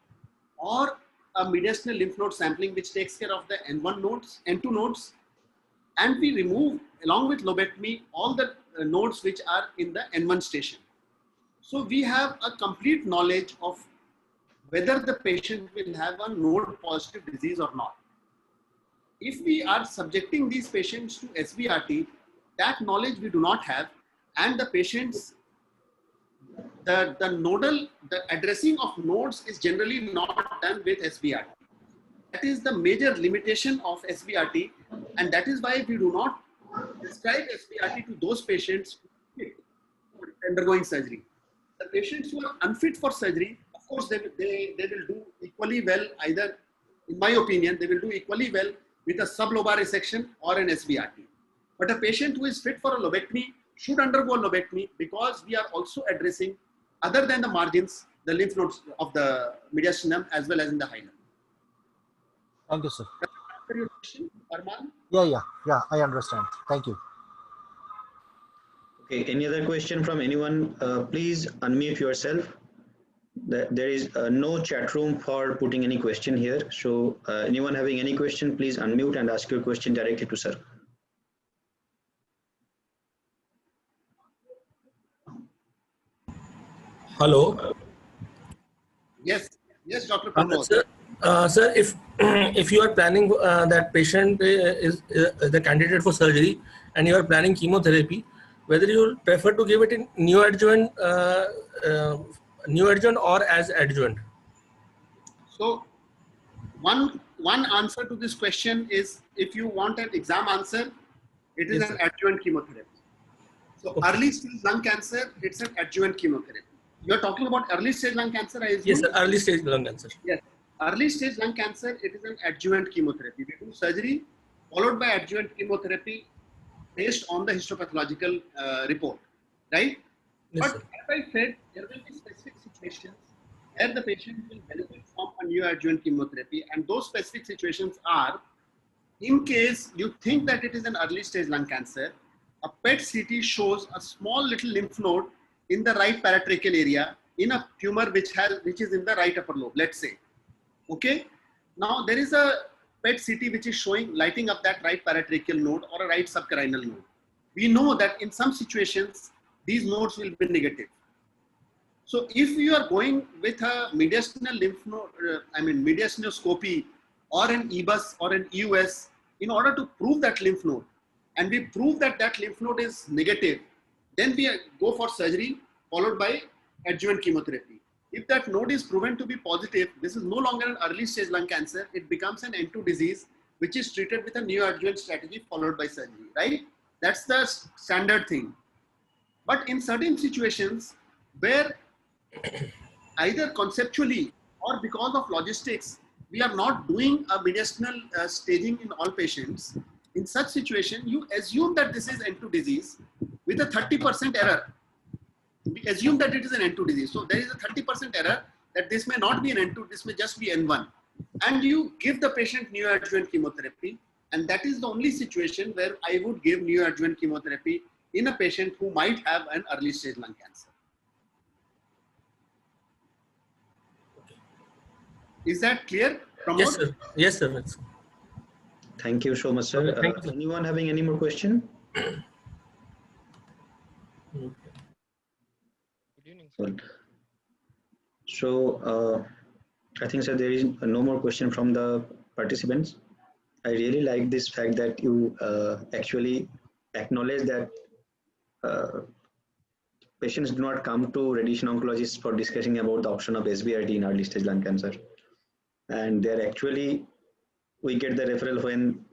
or a mediastinal lymph node sampling, which takes care of the N1 nodes, N2 nodes, and we remove, along with lobectomy, all the nodes which are in the N1 station. So we have a complete knowledge of whether the patient will have a node positive disease or not. If we are subjecting these patients to SBRT, that knowledge we do not have, and the patients, the addressing of nodes is generally not done with SBRT. That is the major limitation of SBRT, and that is why we do not prescribe SBRT to those patients who are undergoing surgery. The patients who are unfit for surgery, of course, they will do equally well, either, in my opinion, they will do equally well with a sublobar resection or an SBRT. But a patient who is fit for a lobectomy should undergo a lobectomy, because we are also addressing, other than the margins, the lymph nodes of the mediastinum as well as in the hilum. Thank you, sir. Does that answer your question, Arman? Yeah, I understand. Thank you. Okay, any other question from anyone? Please unmute yourself. There is no chat room for putting any question here. So anyone having any question, please unmute and ask your question directly to sir. Hello. Yes, Dr. Pandey. Sir, if you are planning that patient is the candidate for surgery and you are planning chemotherapy, whether you prefer to give it in neoadjuvant or as adjuvant? So one answer to this question is, if you want an exam answer, it is an adjuvant chemotherapy. So early stage lung cancer, it's an adjuvant chemotherapy. You are talking about early stage lung cancer, I assume? Yes, sir, early stage lung cancer. Yes. Early stage lung cancer, it is an adjuvant chemotherapy. We do surgery followed by adjuvant chemotherapy based on the histopathological report, right? Yes, But sir. as I said, there will be specific situations where the patient will benefit from a neoadjuvant chemotherapy, and those specific situations are, in case you think that it is an early stage lung cancer, a PET CT shows a small little lymph node in the right paratracheal area in a tumor which is in the right upper lobe, let's say. Okay. Now there is a PET CT which is showing lighting up that right paratracheal node or a right subcarinal node. We know that in some situations these nodes will be negative. So if you are going with a mediastinal lymph node, mediastinoscopy or an EBUS or an EUS in order to prove that lymph node, and we prove that that lymph node is negative, then we go for surgery followed by adjuvant chemotherapy. If that node is proven to be positive, this is no longer an early stage lung cancer. It becomes an N2 disease, which is treated with a neoadjuvant strategy followed by surgery, right? That's the standard thing. But in certain situations where either conceptually or because of logistics, we are not doing a mediastinal staging in all patients. In such situation, you assume that this is N2 disease with a 30% error. We assume that it is an N2 disease. So there is a 30% error that this may not be an N2, this may just be N1. And you give the patient neoadjuvant chemotherapy. And that is the only situation where I would give neoadjuvant chemotherapy in a patient who might have an early stage lung cancer. Is that clear, Pramod? Yes, sir. Yes, sir. Thank you so much, sir. Okay, thank you, sir. Anyone having any more question? Well, so I think, sir, there is no more question from the participants. I really like this fact that you actually acknowledge that patients do not come to radiation oncologists for discussing about the option of SBRT in early stage lung cancer. And they're actually, we get the referral when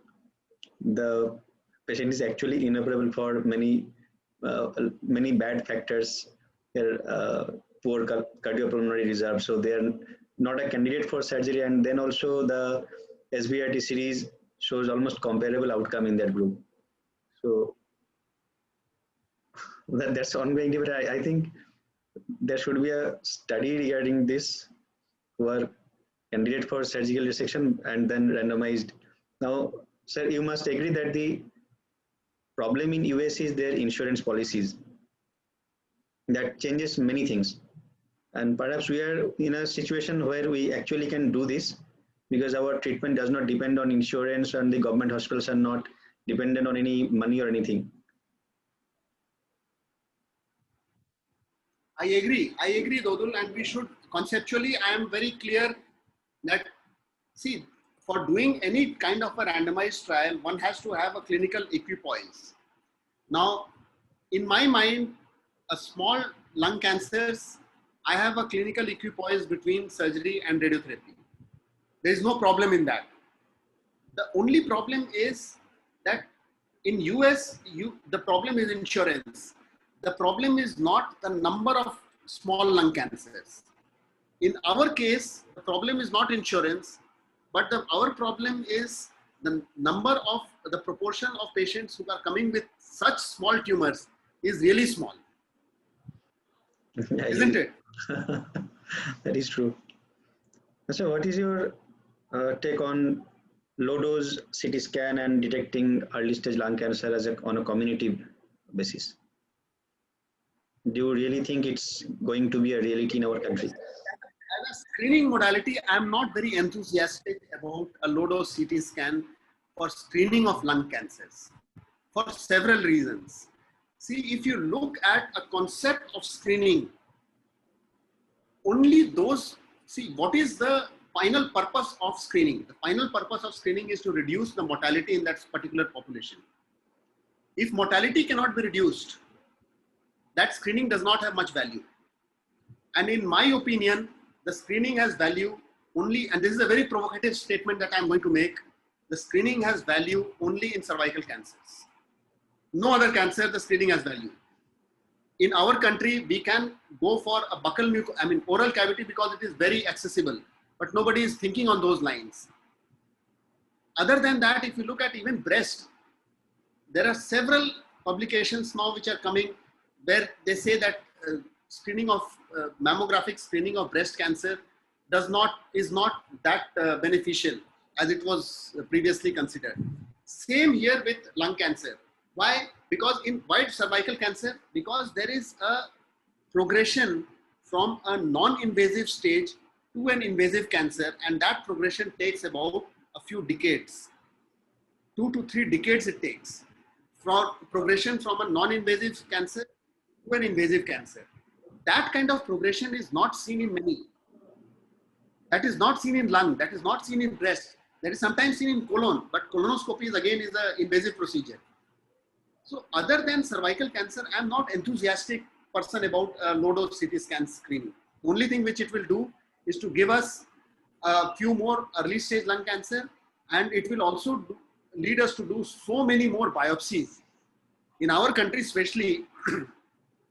the patient is actually inoperable for many bad factors, their poor cardiopulmonary reserve. So they are not a candidate for surgery. And then also the SBRT series shows almost comparable outcome in that group. So that's ongoing debate. I think there should be a study regarding this, who are candidate for surgical resection and then randomized. Now, sir, you must agree that the problem in US is their insurance policies. That changes many things. And perhaps we are in a situation where we actually can do this because our treatment does not depend on insurance and the government hospitals are not dependent on any money or anything. I agree, Dodul, and we should conceptually, I am very clear that, see, for doing any kind of a randomized trial, one has to have a clinical equipoise. Now, in my mind, a small lung cancers, I have a clinical equipoise between surgery and radiotherapy. There is no problem in that. The only problem is that in US, the problem is insurance. The problem is not the number of small lung cancers. In our case, the problem is not insurance, but our problem is the number of the proportion of patients who are coming with such small tumors is really small. Isn't it? That is true. So what is your take on low dose CT scan and detecting early stage lung cancer as on a community basis? Do you really think it's going to be a reality in our country? As a screening modality, I'm not very enthusiastic about a low dose CT scan for screening of lung cancers for several reasons. See, if you look at a concept of screening, only those, see, what is the final purpose of screening? The final purpose of screening is to reduce the mortality in that particular population. If mortality cannot be reduced, that screening does not have much value. And in my opinion, the screening has value only, and this is a very provocative statement that I'm going to make, the screening has value only in cervical cancers. No other cancer, the screening has value. In our country, we can go for a buccal oral cavity because it is very accessible. but nobody is thinking on those lines. Other than that, if you look at even breast, there are several publications now which are coming where they say that mammographic screening of breast cancer is not that beneficial as it was previously considered. Same here with lung cancer. Why? Because in white cervical cancer, because there is a progression from a non-invasive stage to an invasive cancer, and that progression takes about a few decades. 2 to 3 decades it takes for progression from a non-invasive cancer to an invasive cancer. That kind of progression is not seen in many. That is not seen in lung, that is not seen in breast, that is sometimes seen in colon, but colonoscopy is again an invasive procedure. So other than cervical cancer, I am not enthusiastic person about low-dose CT scan screening. The only thing which it will do is to give us a few more early stage lung cancer, and it will also lead us to do so many more biopsies. In our country especially,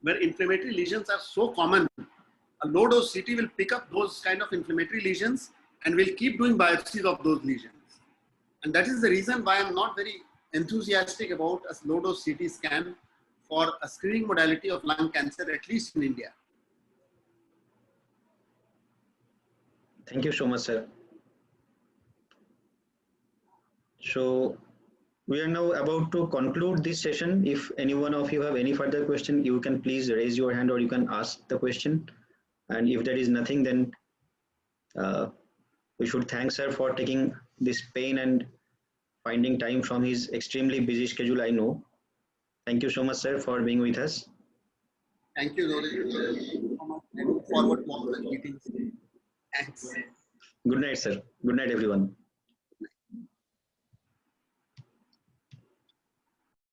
where inflammatory lesions are so common, a low-dose CT will pick up those kind of inflammatory lesions and will keep doing biopsies of those lesions. And that is the reason why I'm not very enthusiastic about a low-dose CT scan for a screening modality of lung cancer, at least in India. Thank you so much, sir. So we are now about to conclude this session. If any one of you have any further question, you can please raise your hand or you can ask the question. And if there is nothing, then we should thank sir for taking this pain and finding time from his extremely busy schedule, I know. Thank you so much, sir, for being with us. Thank you, Rohit. I look forward to all the meetings. Thanks. Good night, sir. Good night, everyone.